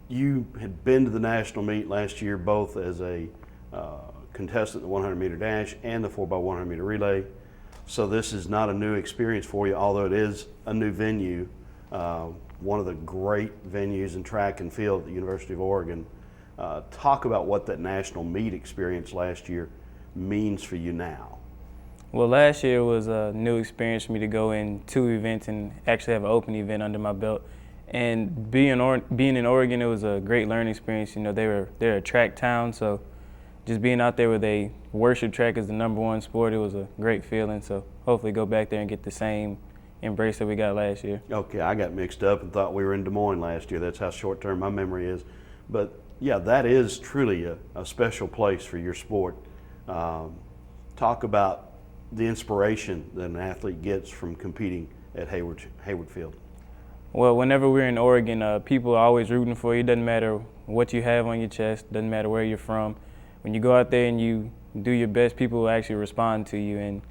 You had been to the national meet last year, both as a contestant in the 100-meter dash and the 4x100-meter relay. So this is not a new experience for you, although it is a new venue, one of the great venues in track and field at the University of Oregon. Talk about what that national meet experience last year means for you now. Well, last year was a new experience for me to go in 2 events and actually have an open event under my belt. And being in Oregon, it was a great learning experience. You know, they're a track town, so just being out there where they worship track as the #1 sport, it was a great feeling. So hopefully go back there and get the same embrace that we got last year. Okay, I got mixed up and thought we were in Des Moines last year. That's how short-term my memory is. But yeah, that is truly a special place for your sport. Talk about the inspiration that an athlete gets from competing at Hayward Field. Well, whenever we're in Oregon, people are always rooting for you. It doesn't matter what you have on your chest, doesn't matter where you're from. When you go out there and you do your best, people will actually respond to you. And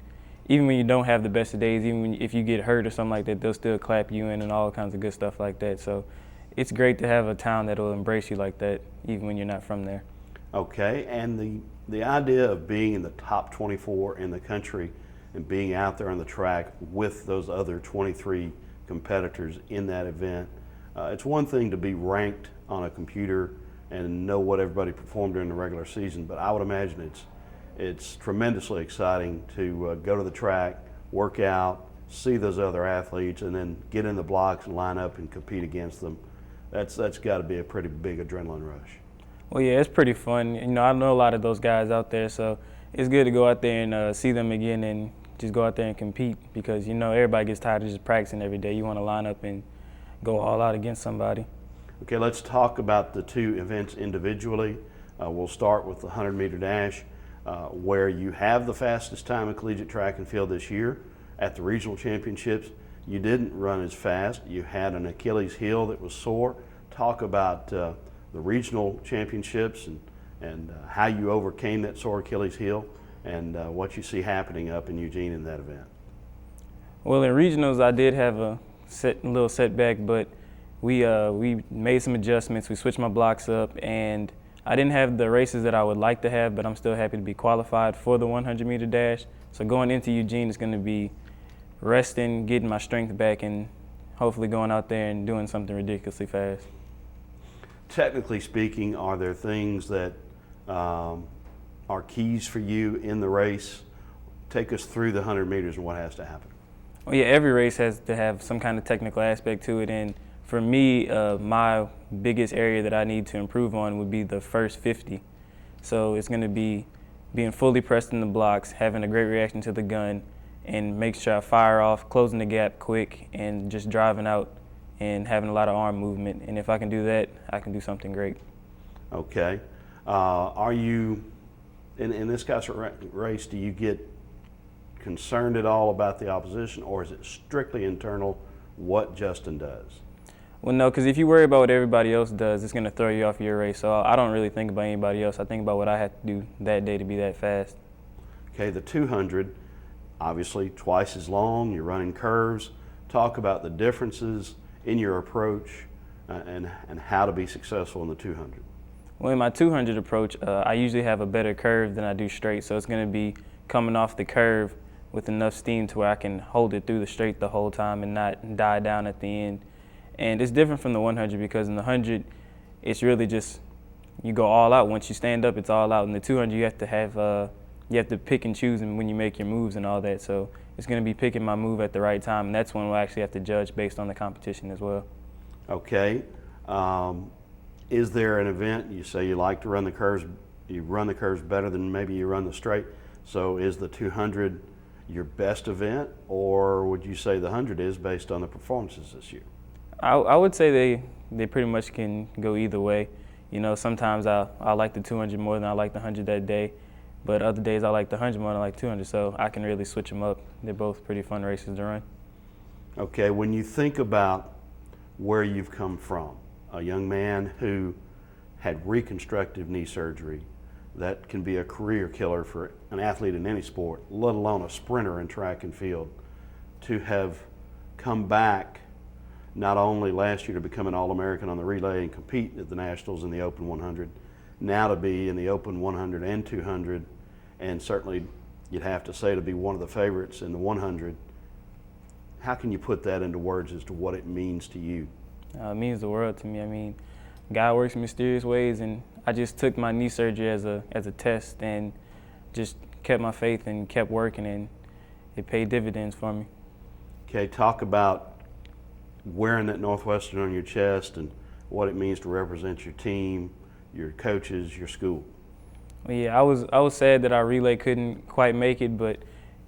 even when you don't have the best of days, even if you get hurt or something like that, they'll still clap you in and all kinds of good stuff like that. So it's great to have a town that will embrace you like that, even when you're not from there. Okay, and the idea of being in the top 24 in the country and being out there on the track with those other 23 competitors in that event, it's one thing to be ranked on a computer and know what everybody performed during the regular season, but I would imagine it's tremendously exciting to go to the track, work out, see those other athletes, and then get in the blocks and line up and compete against them. That's got to be a pretty big adrenaline rush. Well, yeah, it's pretty fun. You know, I know a lot of those guys out there, so it's good to go out there and see them again and just go out there and compete because, you know, everybody gets tired of just practicing every day. You want to line up and go all out against somebody. Okay, let's talk about the 2 events individually. We'll start with the 100-meter dash, where you have the fastest time in collegiate track and field this year at the regional championships. You didn't run as fast. You had an Achilles heel that was sore. Talk about the regional championships and how you overcame that sore Achilles heel and what you see happening up in Eugene in that event. Well, in regionals, I did have a little setback, but we made some adjustments. We switched my blocks up, and I didn't have the races that I would like to have, but I'm still happy to be qualified for the 100-meter dash. So going into Eugene is going to be resting, getting my strength back, and hopefully going out there and doing something ridiculously fast. Technically speaking, are there things that are keys for you in the race? Take us through the 100 meters and what has to happen. Well, yeah, every race has to have some kind of technical aspect to it, and for me, my biggest area that I need to improve on would be the first 50. So it's going to be being fully pressed in the blocks, having a great reaction to the gun, and make sure I fire off, closing the gap quick, and just driving out and having a lot of arm movement. And if I can do that, I can do something great. Okay. Are you, in this kind of race, do you get concerned at all about the opposition, or is it strictly internal what Justin does? Well, no, because if you worry about what everybody else does, it's going to throw you off your race. So I don't really think about anybody else. I think about what I have to do that day to be that fast. Okay, the 200, obviously twice as long, you're running curves. Talk about the differences in your approach and how to be successful in the 200. Well, in my 200 approach, I usually have a better curve than I do straight. So it's going to be coming off the curve with enough steam to where I can hold it through the straight the whole time and not die down at the end. And it's different from the 100 because in the 100, it's really just you go all out. Once you stand up, it's all out. In the 200, you have to pick and choose when you make your moves and all that. So it's going to be picking my move at the right time, and that's when we'll actually have to judge based on the competition as well. Okay. Is there an event you say you like to run the curves? You run the curves better than maybe you run the straight. So is the 200 your best event, or would you say the 100 is based on the performances this year? I would say they pretty much can go either way. You know, sometimes I like the 200 more than I like the 100 that day, but other days I like the 100 more than I like 200, so I can really switch them up. They're both pretty fun races to run. Okay, when you think about where you've come from, a young man who had reconstructive knee surgery, that can be a career killer for an athlete in any sport, let alone a sprinter in track and field, to have come back not only last year to become an All-American on the relay and compete at the Nationals in the Open 100, now to be in the Open 100 and 200, and certainly you'd have to say to be one of the favorites in the 100. How can you put that into words as to what it means to you? It means the world to me. I mean, God works in mysterious ways, and I just took my knee surgery as a test and just kept my faith and kept working, and it paid dividends for me. Okay, talk about wearing that Northwestern on your chest and what it means to represent your team, your coaches, your school. Well, yeah, I was sad that our relay couldn't quite make it, but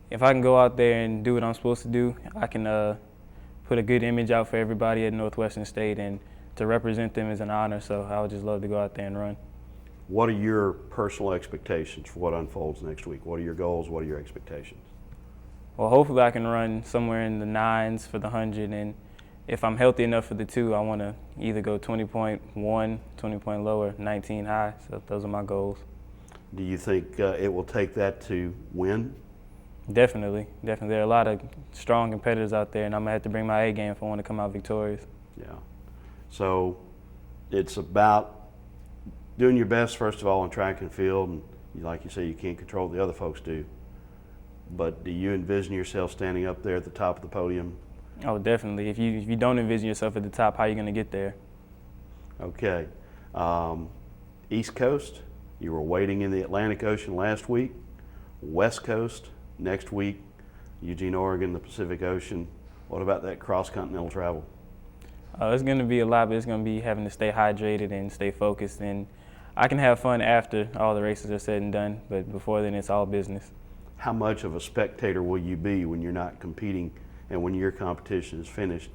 if I can go out there and do what I'm supposed to do, I can put a good image out for everybody at Northwestern State, and to represent them is an honor, so I would just love to go out there and run. What are your personal expectations for what unfolds next week? What are your goals? What are your expectations? Well, hopefully I can run somewhere in the 9s for the 100, and if I'm healthy enough for the 2, I want to either go 20.1, 20 point lower, 19 high, so those are my goals. Do you think it will take that to win? Definitely. There are a lot of strong competitors out there, and I'm going to have to bring my A game if I want to come out victorious. Yeah. So it's about doing your best, first of all, on track and field. And like you say, you can't control what the other folks do. But do you envision yourself standing up there at the top of the podium? Oh, definitely. If you don't envision yourself at the top, how are you going to get there? Okay. East Coast, you were waiting in the Atlantic Ocean last week. West Coast, next week, Eugene, Oregon, the Pacific Ocean. What about that cross-continental travel? It's going to be a lot, but it's going to be having to stay hydrated and stay focused. And I can have fun after all the races are said and done, but before then it's all business. How much of a spectator will you be when you're not competing and when your competition is finished,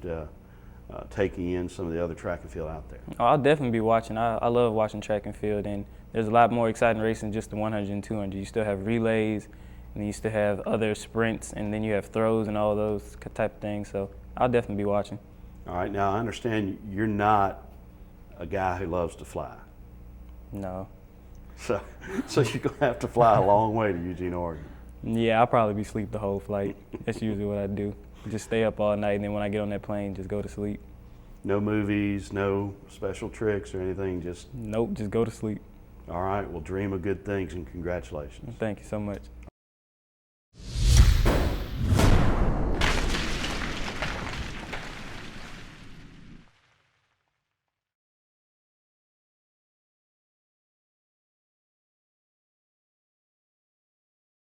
taking in some of the other track and field out there? Oh, I'll definitely be watching. I love watching track and field, and there's a lot more exciting racing than just the 100 and 200. You still have relays, and you still have other sprints, and then you have throws and all those type of things. So I'll definitely be watching. All right, now I understand you're not a guy who loves to fly. No. So you're going to have to fly a long way to Eugene, Oregon. Yeah, I'll probably be asleep the whole flight. That's usually what I do. Just stay up all night, and then when I get on that plane, just go to sleep. No movies, no special tricks or anything, just? Nope, just go to sleep. All right, well, dream of good things and congratulations. Thank you so much.